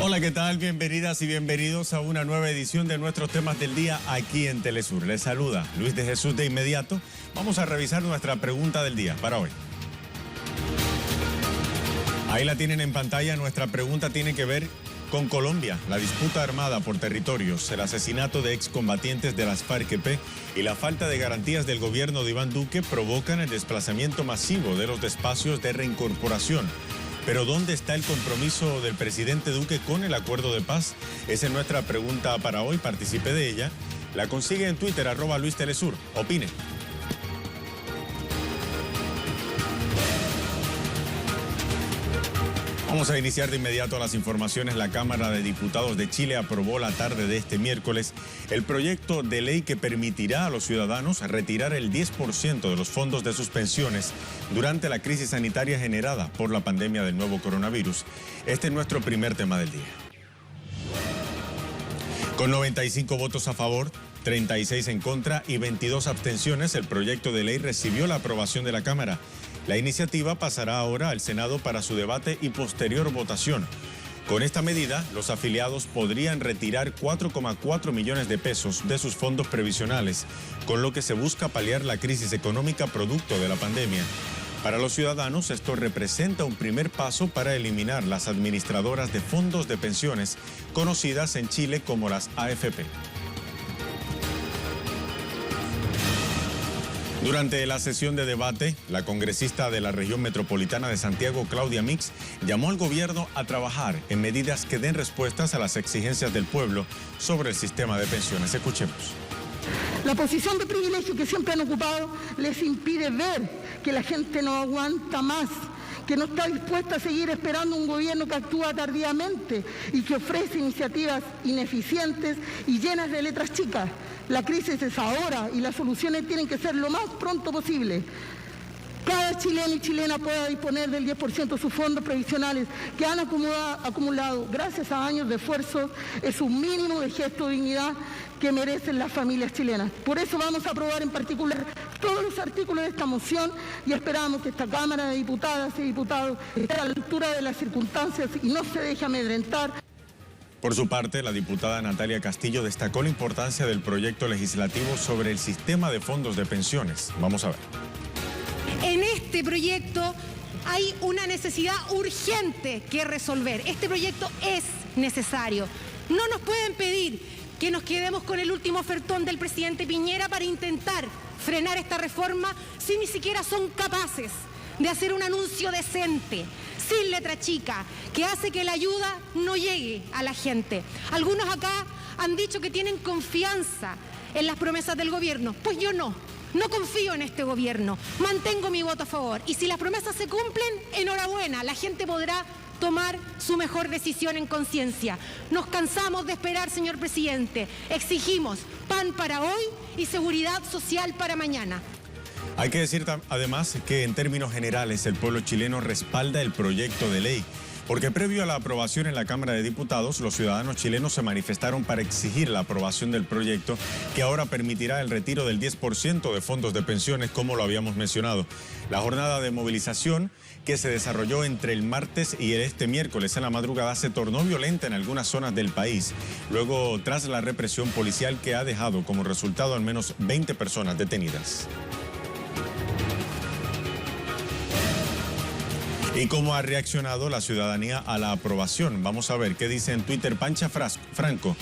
Hola, ¿qué tal? Bienvenidas y bienvenidos a una nueva edición de nuestros temas del día aquí en Telesur. Les saluda Luis de Jesús. De inmediato vamos a revisar nuestra pregunta del día para hoy. Ahí la tienen en pantalla. Nuestra pregunta tiene que ver con Colombia, la disputa armada por territorios, el asesinato de excombatientes de las FARC-EP y la falta de garantías del gobierno de Iván Duque provocan el desplazamiento masivo de los espacios de reincorporación. Pero ¿dónde está el compromiso del presidente Duque con el acuerdo de paz? Esa es nuestra pregunta para hoy. Participe de ella. La consigue en Twitter, @LuisTelesur. Opine. Vamos a iniciar de inmediato las informaciones. La Cámara de Diputados de Chile aprobó la tarde de este miércoles el proyecto de ley que permitirá a los ciudadanos retirar el 10% de los fondos de sus pensiones durante la crisis sanitaria generada por la pandemia del nuevo coronavirus. Este es nuestro primer tema del día. Con 95 votos a favor, 36 en contra y 22 abstenciones, el proyecto de ley recibió la aprobación de la Cámara. La iniciativa pasará ahora al Senado para su debate y posterior votación. Con esta medida, los afiliados podrían retirar 4,4 millones de pesos de sus fondos previsionales, con lo que se busca paliar la crisis económica producto de la pandemia. Para los ciudadanos, esto representa un primer paso para eliminar las administradoras de fondos de pensiones, conocidas en Chile como las AFP. Durante la sesión de debate, la congresista de la región metropolitana de Santiago, Claudia Mix, llamó al gobierno a trabajar en medidas que den respuestas a las exigencias del pueblo sobre el sistema de pensiones. Escuchemos. La posición de privilegio que siempre han ocupado les impide ver que la gente no aguanta más, que no está dispuesta a seguir esperando un gobierno que actúa tardíamente y que ofrece iniciativas ineficientes y llenas de letras chicas. La crisis es ahora y las soluciones tienen que ser lo más pronto posible. Cada chileno y chilena pueda disponer del 10% de sus fondos previsionales que han acumulado gracias a años de esfuerzo es un mínimo de gesto de dignidad que merecen las familias chilenas. Por eso vamos a aprobar en particular todos los artículos de esta moción y esperamos que esta Cámara de Diputadas y Diputados esté a la altura de las circunstancias y no se deje amedrentar. Por su parte, la diputada Natalia Castillo destacó la importancia del proyecto legislativo sobre el sistema de fondos de pensiones. Vamos a ver. En este proyecto hay una necesidad urgente que resolver. Este proyecto es necesario. No nos pueden pedir que nos quedemos con el último ofertón del presidente Piñera para intentar frenar esta reforma si ni siquiera son capaces de hacer un anuncio decente, sin letra chica, que hace que la ayuda no llegue a la gente. Algunos acá han dicho que tienen confianza en las promesas del gobierno. Pues yo no confío en este gobierno. Mantengo mi voto a favor. Y si las promesas se cumplen, enhorabuena, la gente podrá tomar su mejor decisión en conciencia. Nos cansamos de esperar, señor presidente. Exigimos pan para hoy y seguridad social para mañana. Hay que decir además que en términos generales el pueblo chileno respalda el proyecto de ley, porque previo a la aprobación en la Cámara de Diputados, los ciudadanos chilenos se manifestaron para exigir la aprobación del proyecto que ahora permitirá el retiro del 10% de fondos de pensiones, como lo habíamos mencionado. La jornada de movilización que se desarrolló entre el martes y este miércoles en la madrugada se tornó violenta en algunas zonas del país, luego tras la represión policial que ha dejado como resultado al menos 20 personas detenidas. ¿Y cómo ha reaccionado la ciudadanía a la aprobación? Vamos a ver qué dice en Twitter Pancha Franco.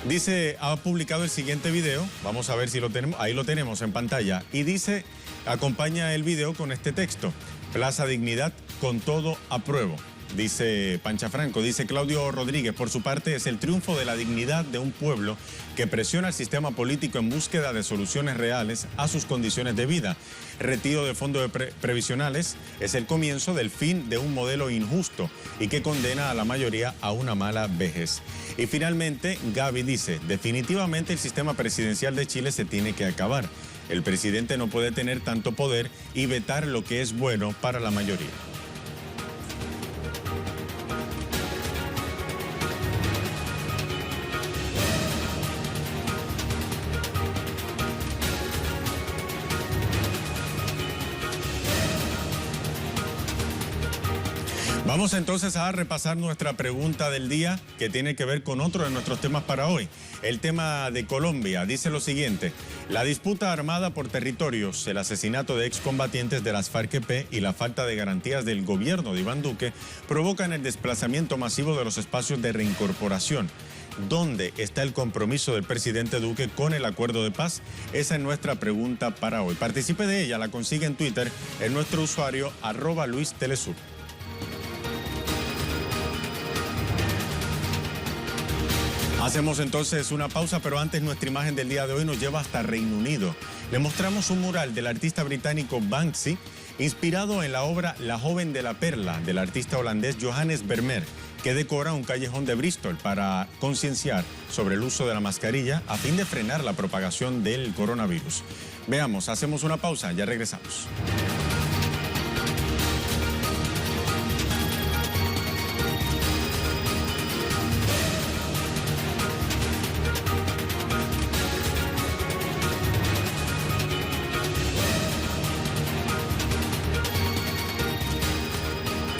Dice, ha publicado el siguiente video, vamos a ver si lo tenemos, ahí lo tenemos en pantalla. Y dice, acompaña el video con este texto, Plaza Dignidad, con todo apruebo. Dice Pancha Franco, dice Claudio Rodríguez, por su parte es el triunfo de la dignidad de un pueblo que presiona al sistema político en búsqueda de soluciones reales a sus condiciones de vida. Retiro de fondos previsionales es el comienzo del fin de un modelo injusto y que condena a la mayoría a una mala vejez. Y finalmente Gaby dice, definitivamente el sistema presidencial de Chile se tiene que acabar. El presidente no puede tener tanto poder y vetar lo que es bueno para la mayoría. Vamos entonces a repasar nuestra pregunta del día, que tiene que ver con otro de nuestros temas para hoy. El tema de Colombia dice lo siguiente: la disputa armada por territorios, el asesinato de excombatientes de las FARC-EP y la falta de garantías del gobierno de Iván Duque provocan el desplazamiento masivo de los espacios de reincorporación. ¿Dónde está el compromiso del presidente Duque con el acuerdo de paz? Esa es nuestra pregunta para hoy. Participe de ella, la consigue en Twitter, en nuestro usuario @LuisTelesur. Hacemos entonces una pausa, pero antes nuestra imagen del día de hoy nos lleva hasta Reino Unido. Le mostramos un mural del artista británico Banksy, inspirado en la obra La joven de la perla del artista holandés Johannes Vermeer, que decora un callejón de Bristol para concienciar sobre el uso de la mascarilla a fin de frenar la propagación del coronavirus. Veamos, hacemos una pausa, ya regresamos.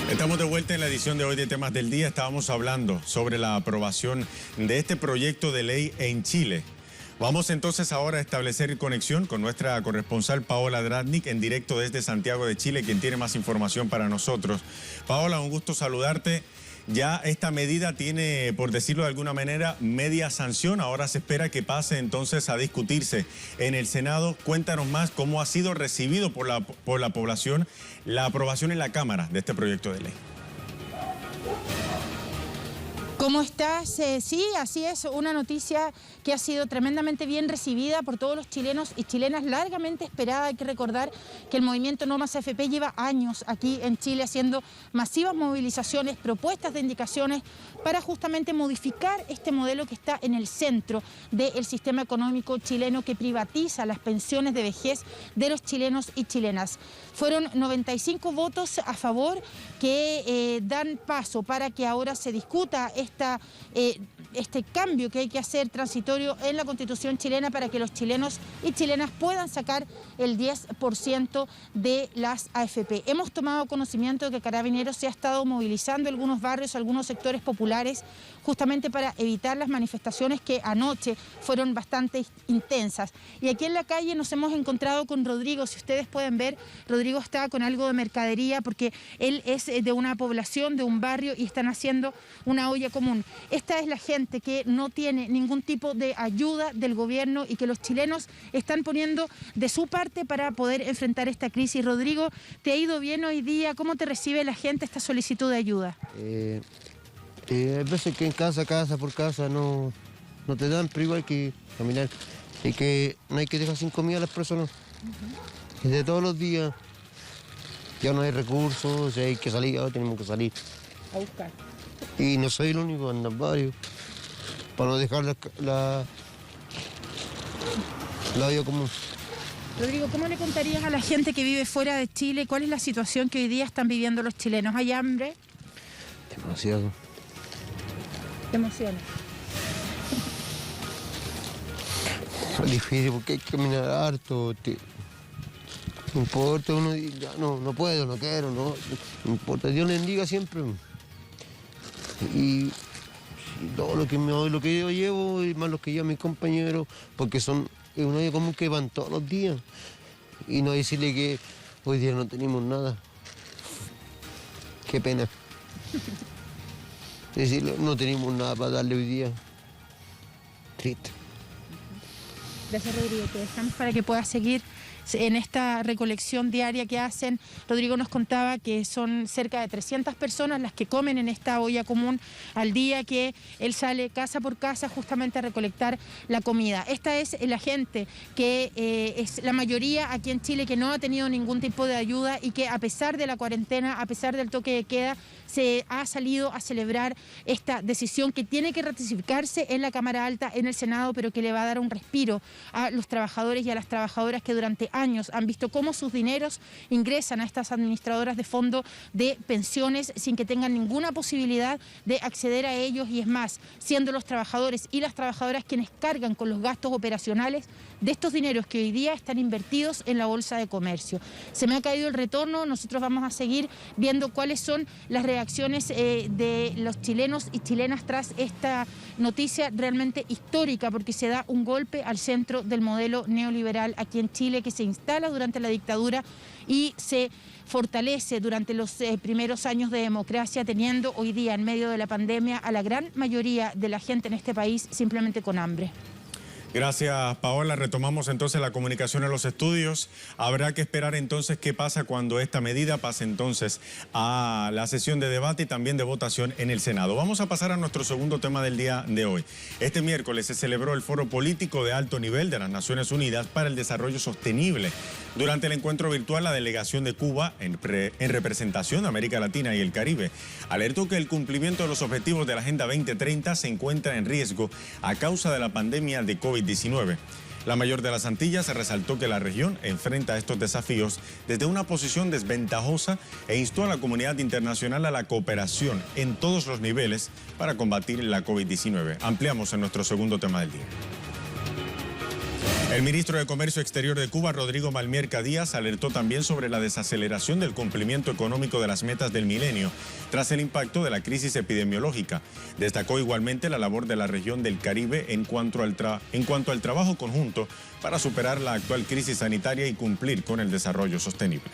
Estamos de vuelta en la edición de hoy de Temas del Día. Estábamos hablando sobre la aprobación de este proyecto de ley en Chile. Vamos entonces ahora a establecer conexión con nuestra corresponsal Paola Dratnik en directo desde Santiago de Chile, quien tiene más información para nosotros. Paola, un gusto saludarte. Ya esta medida tiene, por decirlo de alguna manera, media sanción. Ahora se espera que pase entonces a discutirse en el Senado. Cuéntanos más cómo ha sido recibido por la población la aprobación en la Cámara de este proyecto de ley. ¿Cómo estás? Sí, así es, una noticia que ha sido tremendamente bien recibida por todos los chilenos y chilenas, largamente esperada. Hay que recordar que el movimiento No Más AFP lleva años aquí en Chile haciendo masivas movilizaciones, propuestas de indicaciones para justamente modificar este modelo que está en el centro del sistema económico chileno, que privatiza las pensiones de vejez de los chilenos y chilenas. Fueron 95 votos a favor que dan paso para que ahora se discuta este cambio que hay que hacer transitorio en la Constitución chilena para que los chilenos y chilenas puedan sacar el 10% de las AFP. Hemos tomado conocimiento de que Carabineros se ha estado movilizando en algunos barrios, algunos sectores populares, justamente para evitar las manifestaciones que anoche fueron bastante intensas. Y aquí en la calle nos hemos encontrado con Rodrigo. Si ustedes pueden ver, Rodrigo está con algo de mercadería porque él es de una población, de un barrio, y están haciendo una olla común. Esta es la gente que no tiene ningún tipo de ayuda del gobierno y que los chilenos están poniendo de su parte para poder enfrentar esta crisis. Rodrigo, ¿te ha ido bien hoy día? ¿Cómo te recibe la gente esta solicitud de ayuda? Hay veces que en casa por casa no te dan, pero igual hay que caminar. Y que no hay que dejar sin comida a las personas. Y de todos los días ya no hay recursos, si hay que salir, ahora tenemos que salir A buscar. Y no soy el único, andan varios, para no dejar la vida común. Rodrigo, ¿cómo le contarías a la gente que vive fuera de Chile cuál es la situación que hoy día están viviendo los chilenos? ¿Hay hambre? Demasiado. ¿Te emociona? Es difícil porque hay que caminar harto. No importa, uno ya no puedo, no quiero, no importa. Dios les bendiga siempre. Y todo lo que yo llevo, y más lo que llevan mis compañeros, porque es una vida común que van todos los días. Y no decirle que hoy día no tenemos nada. Qué pena. Decirle, no tenemos nada para darle hoy día. Triste. Gracias, Rodrigo. Te dejamos para que puedas seguir en esta recolección diaria que hacen. Rodrigo nos contaba que son cerca de 300 personas las que comen en esta olla común al día, que él sale casa por casa justamente a recolectar la comida. Esta es la gente que es la mayoría aquí en Chile que no ha tenido ningún tipo de ayuda y que a pesar de la cuarentena, a pesar del toque de queda, se ha salido a celebrar esta decisión que tiene que ratificarse en la Cámara Alta, en el Senado, pero que le va a dar un respiro a los trabajadores y a las trabajadoras que durante años han visto cómo sus dineros ingresan a estas administradoras de fondo de pensiones sin que tengan ninguna posibilidad de acceder a ellos, y es más, siendo los trabajadores y las trabajadoras quienes cargan con los gastos operacionales de estos dineros que hoy día están invertidos en la Bolsa de Comercio. Se me ha caído el retorno, nosotros vamos a seguir viendo cuáles son las reacciones de los chilenos y chilenas tras esta noticia realmente histórica, porque se da un golpe al centro del modelo neoliberal aquí en Chile, que se instala durante la dictadura y se fortalece durante los primeros años de democracia, teniendo hoy día en medio de la pandemia a la gran mayoría de la gente en este país simplemente con hambre. Gracias, Paola. Retomamos entonces la comunicación en los estudios. Habrá que esperar entonces qué pasa cuando esta medida pase entonces a la sesión de debate y también de votación en el Senado. Vamos a pasar a nuestro segundo tema del día de hoy. Este miércoles se celebró el Foro Político de Alto Nivel de las Naciones Unidas para el Desarrollo Sostenible. Durante el encuentro virtual, la delegación de Cuba, en representación de América Latina y el Caribe, alertó que el cumplimiento de los objetivos de la Agenda 2030 se encuentra en riesgo a causa de la pandemia de COVID-19. La mayor de las Antillas resaltó que la región enfrenta estos desafíos desde una posición desventajosa e instó a la comunidad internacional a la cooperación en todos los niveles para combatir la COVID-19. Ampliamos en nuestro segundo tema del día. El ministro de Comercio Exterior de Cuba, Rodrigo Malmierca Díaz, alertó también sobre la desaceleración del cumplimiento económico de las metas del milenio tras el impacto de la crisis epidemiológica. Destacó igualmente la labor de la región del Caribe en cuanto al trabajo conjunto para superar la actual crisis sanitaria y cumplir con el desarrollo sostenible.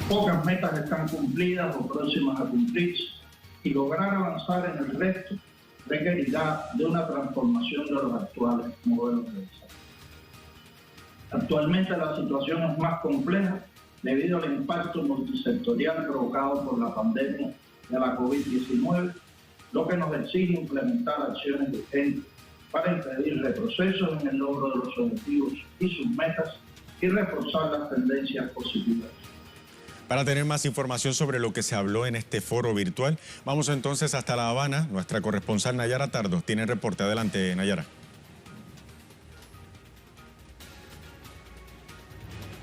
Pocas metas están cumplidas o próximas a cumplirse, y lograr avanzar en el resto requerirá de una transformación de los actuales modelos de desarrollo. Actualmente la situación es más compleja debido al impacto multisectorial provocado por la pandemia de la COVID-19, lo que nos exige implementar acciones urgentes para impedir retrocesos en el logro de los objetivos y sus metas y reforzar las tendencias positivas. Para tener más información sobre lo que se habló en este foro virtual, vamos entonces hasta La Habana. Nuestra corresponsal Nayara Tardo tiene el reporte. Adelante, Nayara.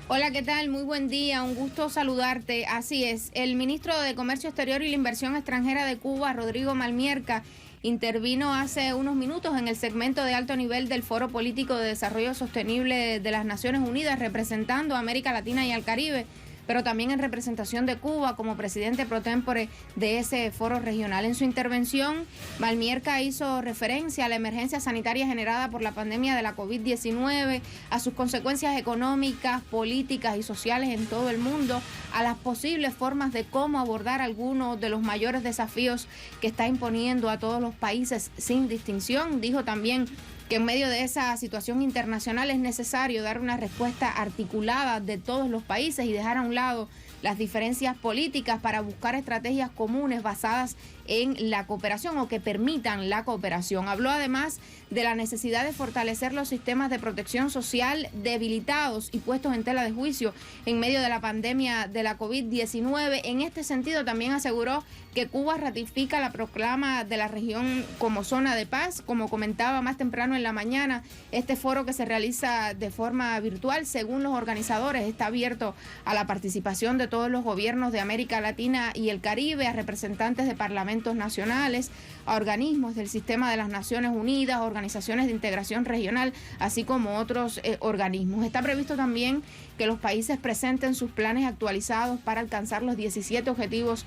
Hola, ¿qué tal? Muy buen día, un gusto saludarte. Así es, el ministro de Comercio Exterior y la Inversión Extranjera de Cuba, Rodrigo Malmierca, intervino hace unos minutos en el segmento de alto nivel del Foro Político de Desarrollo Sostenible de las Naciones Unidas, representando a América Latina y al Caribe, pero también en representación de Cuba como presidente pro tempore de ese foro regional. En su intervención, Malmierca hizo referencia a la emergencia sanitaria generada por la pandemia de la COVID-19, a sus consecuencias económicas, políticas y sociales en todo el mundo, a las posibles formas de cómo abordar algunos de los mayores desafíos que está imponiendo a todos los países sin distinción. Dijo también que en medio de esa situación internacional es necesario dar una respuesta articulada de todos los países y dejar a un lado las diferencias políticas para buscar estrategias comunes basadas en la cooperación o que permitan la cooperación. Habló además de la necesidad de fortalecer los sistemas de protección social debilitados y puestos en tela de juicio en medio de la pandemia de la COVID-19. En este sentido, también aseguró que Cuba ratifica la proclama de la región como zona de paz. Como comentaba más temprano en la mañana, este foro que se realiza de forma virtual, según los organizadores, está abierto a la participación de todos los gobiernos de América Latina y el Caribe, a representantes de parlamentos nacionales, a organismos del sistema de las Naciones Unidas, organizaciones de integración regional, así como otros organismos. Está previsto también que los países presenten sus planes actualizados para alcanzar los 17 objetivos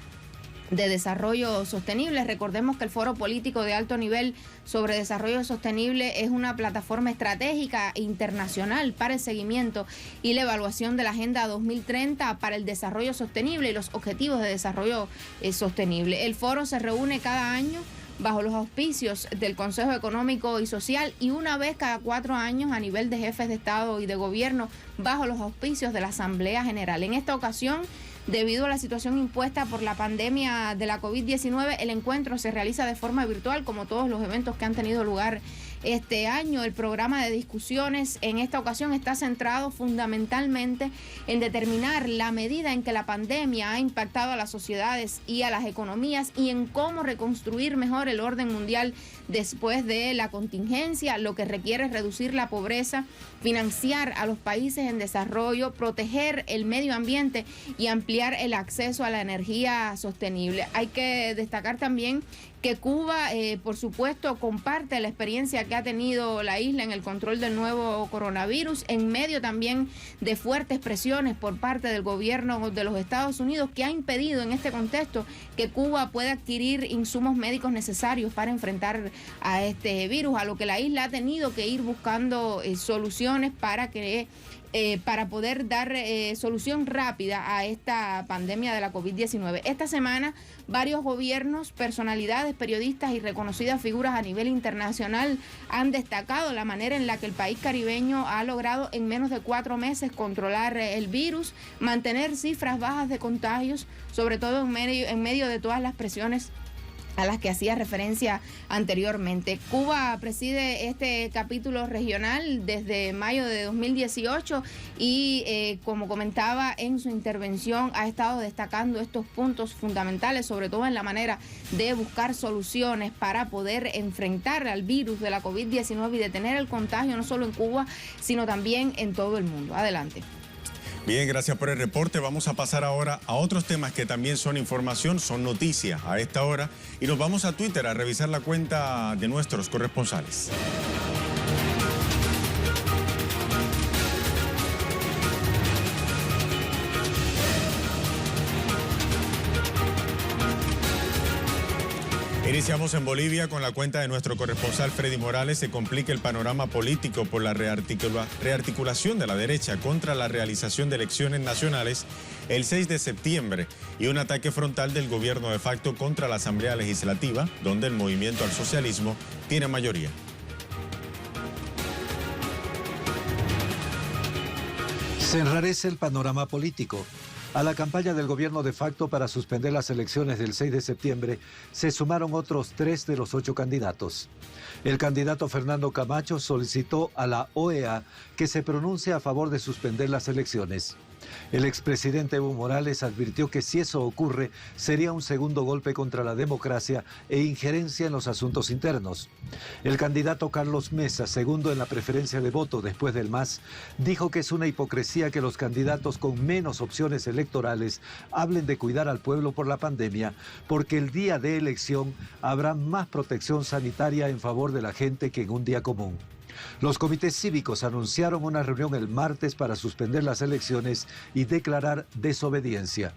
de desarrollo sostenible. Recordemos que el Foro Político de Alto Nivel sobre Desarrollo Sostenible es una plataforma estratégica internacional para el seguimiento y la evaluación de la Agenda 2030 para el desarrollo sostenible y los objetivos de desarrollo sostenible. El foro se reúne cada año bajo los auspicios del Consejo Económico y Social y una vez cada 4 años a nivel de jefes de Estado y de Gobierno bajo los auspicios de la Asamblea General. En esta ocasión, debido a la situación impuesta por la pandemia de la COVID-19, el encuentro se realiza de forma virtual, como todos los eventos que han tenido lugar este año. El programa de discusiones en esta ocasión está centrado fundamentalmente en determinar la medida en que la pandemia ha impactado a las sociedades y a las economías y en cómo reconstruir mejor el orden mundial después de la contingencia, lo que requiere reducir la pobreza, financiar a los países en desarrollo, proteger el medio ambiente y ampliar el acceso a la energía sostenible. Hay que destacar también que Cuba, por supuesto, comparte la experiencia que ha tenido la isla en el control del nuevo coronavirus, en medio también de fuertes presiones por parte del gobierno de los Estados Unidos, que ha impedido en este contexto que Cuba pueda adquirir insumos médicos necesarios para enfrentar a este virus, a lo que la isla ha tenido que ir buscando soluciones para poder dar solución rápida a esta pandemia de la COVID-19. Esta semana, varios gobiernos, personalidades, periodistas y reconocidas figuras a nivel internacional han destacado la manera en la que el país caribeño ha logrado en menos de 4 meses controlar el virus, mantener cifras bajas de contagios, sobre todo en medio de todas las presiones a las que hacía referencia anteriormente. Cuba preside este capítulo regional desde mayo de 2018 y como comentaba en su intervención, ha estado destacando estos puntos fundamentales, sobre todo en la manera de buscar soluciones para poder enfrentar al virus de la COVID-19 y detener el contagio no solo en Cuba, sino también en todo el mundo. Adelante. Bien, gracias por el reporte. Vamos a pasar ahora a otros temas que también son información, son noticias a esta hora. Y nos vamos a Twitter a revisar la cuenta de nuestros corresponsales. Iniciamos en Bolivia con la cuenta de nuestro corresponsal Freddy Morales. Se complica el panorama político por la rearticulación de la derecha contra la realización de elecciones nacionales el 6 de septiembre y un ataque frontal del gobierno de facto contra la Asamblea Legislativa, donde el movimiento al socialismo tiene mayoría. Se enrarece el panorama político. A la campaña del gobierno de facto para suspender las elecciones del 6 de septiembre se sumaron otros 3 de los 8 candidatos. El candidato Fernando Camacho solicitó a la OEA que se pronuncie a favor de suspender las elecciones. El expresidente Evo Morales advirtió que si eso ocurre sería un segundo golpe contra la democracia e injerencia en los asuntos internos. El candidato Carlos Mesa, segundo en la preferencia de voto después del MAS, dijo que es una hipocresía que los candidatos con menos opciones electorales hablen de cuidar al pueblo por la pandemia, porque el día de elección habrá más protección sanitaria en favor de la gente que en un día común. Los comités cívicos anunciaron una reunión el martes para suspender las elecciones y declarar desobediencia.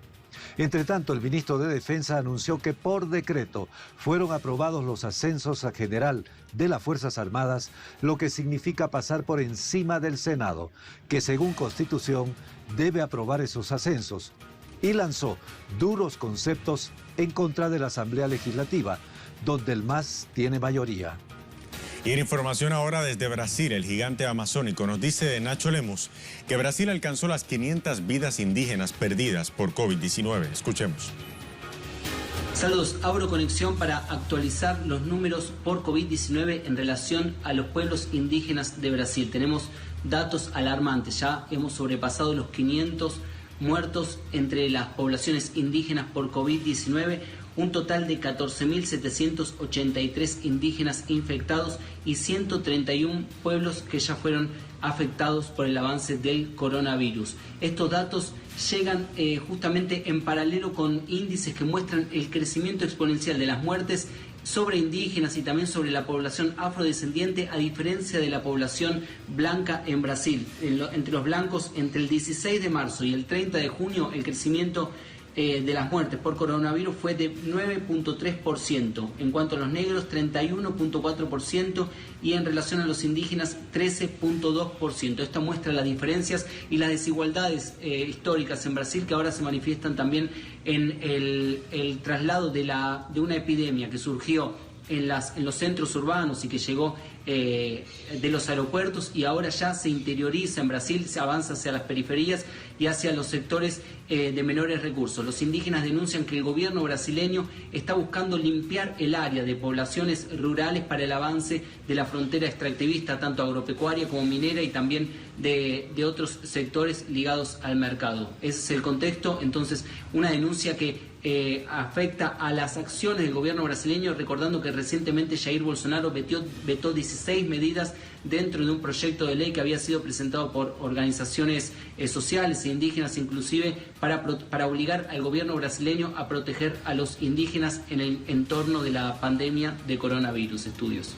Entre tanto, el ministro de Defensa anunció que por decreto fueron aprobados los ascensos a general de las Fuerzas Armadas, lo que significa pasar por encima del Senado, que según Constitución debe aprobar esos ascensos. Y lanzó duros conceptos en contra de la Asamblea Legislativa, donde el MAS tiene mayoría. Y en información ahora desde Brasil, el gigante amazónico, nos dice Nacho Lemus que Brasil alcanzó las 500 vidas indígenas perdidas por COVID-19. Escuchemos. Saludos, abro conexión para actualizar los números por COVID-19 en relación a los pueblos indígenas de Brasil. Tenemos datos alarmantes, ya hemos sobrepasado los 500 muertos entre las poblaciones indígenas por COVID-19, un total de 14.783 indígenas infectados y 131 pueblos que ya fueron afectados por el avance del coronavirus. Estos datos llegan justamente en paralelo con índices que muestran el crecimiento exponencial de las muertes sobre indígenas y también sobre la población afrodescendiente, a diferencia de la población blanca en Brasil. Entre los blancos, entre el 16 de marzo y el 30 de junio, el crecimiento de las muertes por coronavirus fue de 9.3%, en cuanto a los negros 31.4% y en relación a los indígenas 13.2%. Esto muestra las diferencias y las desigualdades históricas en Brasil, que ahora se manifiestan también en el traslado de una epidemia que surgió en los centros urbanos y que llegó de los aeropuertos y ahora ya se interioriza en Brasil, se avanza hacia las periferias y hacia los sectores de menores recursos. Los indígenas denuncian que el gobierno brasileño está buscando limpiar el área de poblaciones rurales para el avance de la frontera extractivista, tanto agropecuaria como minera, y también de otros sectores ligados al mercado. Ese es el contexto. Entonces, una denuncia que afecta a las acciones del gobierno brasileño, recordando que recientemente Jair Bolsonaro vetó 16 medidas dentro de un proyecto de ley que había sido presentado por organizaciones sociales e indígenas inclusive, para obligar al gobierno brasileño a proteger a los indígenas en el entorno de la pandemia de coronavirus. Estudios.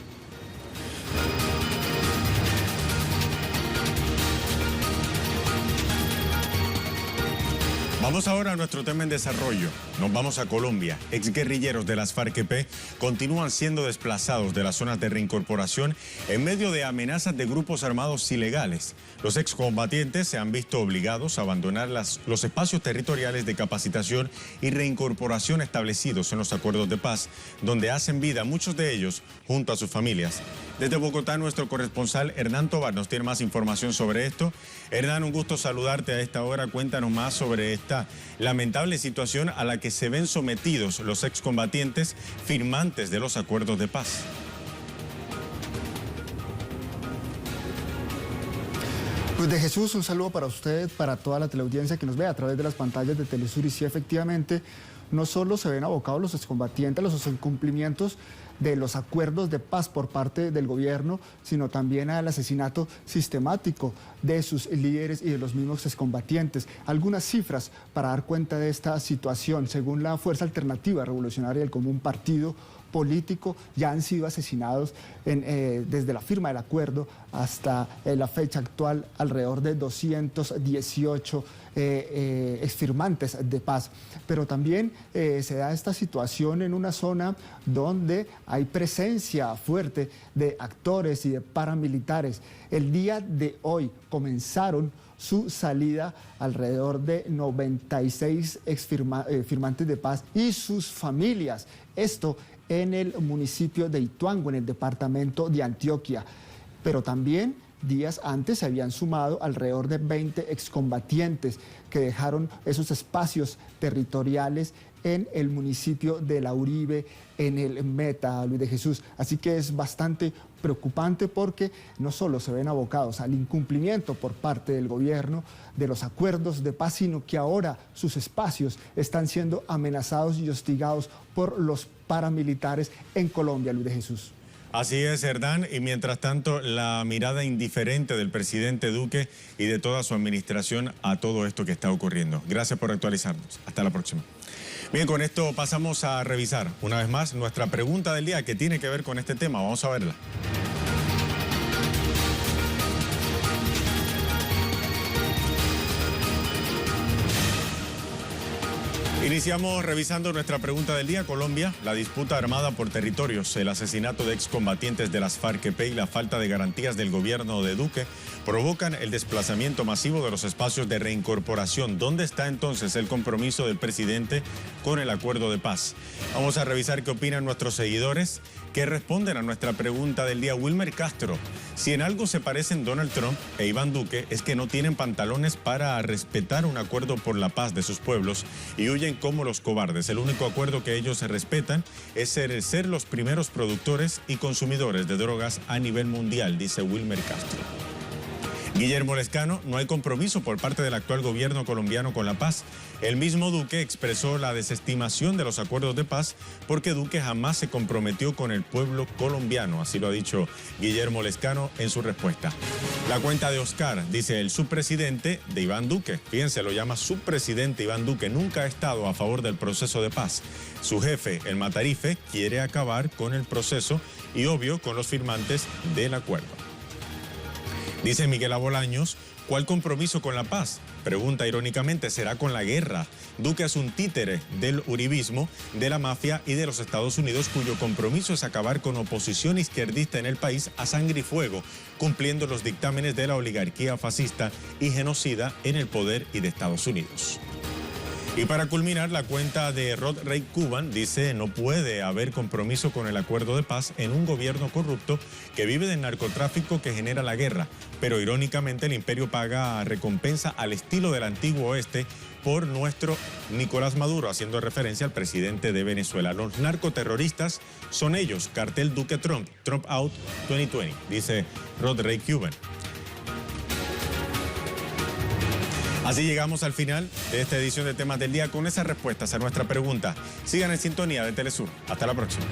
Vamos ahora a nuestro tema en desarrollo. Nos vamos a Colombia. Exguerrilleros de las FARC-EP continúan siendo desplazados de las zonas de reincorporación en medio de amenazas de grupos armados ilegales. Los excombatientes se han visto obligados a abandonar los espacios territoriales de capacitación y reincorporación establecidos en los acuerdos de paz, donde hacen vida muchos de ellos junto a sus familias. Desde Bogotá, nuestro corresponsal Hernán Tovar nos tiene más información sobre esto. Hernán, un gusto saludarte a esta hora. Cuéntanos más sobre esta lamentable situación a la que se ven sometidos los excombatientes firmantes de los acuerdos de paz. Pues de Jesús, un saludo para usted, para toda la teleaudiencia que nos ve a través de las pantallas de Telesur. Y sí, efectivamente, no solo se ven abocados los excombatientes a los incumplimientos de los acuerdos de paz por parte del gobierno, sino también al asesinato sistemático de sus líderes y de los mismos excombatientes. Algunas cifras para dar cuenta de esta situación: según la Fuerza Alternativa Revolucionaria del Común, partido político, ya han sido asesinados desde la firma del acuerdo hasta la fecha actual alrededor de 218 exfirmantes de paz. Pero también se da esta situación en una zona donde hay presencia fuerte de actores y de paramilitares. El día de hoy comenzaron su salida alrededor de 96 firmantes de paz y sus familias. Esto en el municipio de Ituango, en el departamento de Antioquia. Pero también días antes se habían sumado alrededor de 20 excombatientes que dejaron esos espacios territoriales en el municipio de La Uribe, en el Meta, Luis de Jesús. Así que es bastante preocupante, porque no solo se ven abocados al incumplimiento por parte del gobierno de los acuerdos de paz, sino que ahora sus espacios están siendo amenazados y hostigados por los paramilitares en Colombia, Luis de Jesús. Así es, Hernán, y mientras tanto la mirada indiferente del presidente Duque y de toda su administración a todo esto que está ocurriendo. Gracias por actualizarnos. Hasta la próxima. Bien, con esto pasamos a revisar una vez más nuestra pregunta del día que tiene que ver con este tema. Vamos a verla. Iniciamos revisando nuestra pregunta del día. Colombia, la disputa armada por territorios, el asesinato de excombatientes de las FARC-EP y la falta de garantías del gobierno de Duque provocan el desplazamiento masivo de los espacios de reincorporación. ¿Dónde está entonces el compromiso del presidente con el acuerdo de paz? Vamos a revisar qué opinan nuestros seguidores, que responden a nuestra pregunta del día. Wilmer Castro: si en algo se parecen Donald Trump e Iván Duque, es que no tienen pantalones para respetar un acuerdo por la paz de sus pueblos y huyen como los cobardes. El único acuerdo que ellos se respetan es ser los primeros productores y consumidores de drogas a nivel mundial, dice Wilmer Castro. Guillermo Lescano: no hay compromiso por parte del actual gobierno colombiano con la paz. El mismo Duque expresó la desestimación de los acuerdos de paz porque Duque jamás se comprometió con el pueblo colombiano. Así lo ha dicho Guillermo Lescano en su respuesta. La cuenta de Oscar dice: el subpresidente de Iván Duque, fíjense, lo llama subpresidente Iván Duque, nunca ha estado a favor del proceso de paz. Su jefe, el Matarife, quiere acabar con el proceso y obvio con los firmantes del acuerdo. Dice Miguel Abolaños: ¿cuál compromiso con la paz? Pregunta irónicamente: ¿será con la guerra? Duque es un títere del uribismo, de la mafia y de los Estados Unidos, cuyo compromiso es acabar con oposición izquierdista en el país a sangre y fuego, cumpliendo los dictámenes de la oligarquía fascista y genocida en el poder y de Estados Unidos. Y para culminar, la cuenta de Rod Ray Cuban dice: no puede haber compromiso con el acuerdo de paz en un gobierno corrupto que vive del narcotráfico que genera la guerra. Pero irónicamente el imperio paga recompensa al estilo del antiguo oeste por nuestro Nicolás Maduro, haciendo referencia al presidente de Venezuela. Los narcoterroristas son ellos, cartel Duque Trump, Trump out 2020, dice Rod Ray Cuban. Así llegamos al final de esta edición de Temas del Día con esas respuestas a nuestra pregunta. Sigan en sintonía de Telesur. Hasta la próxima.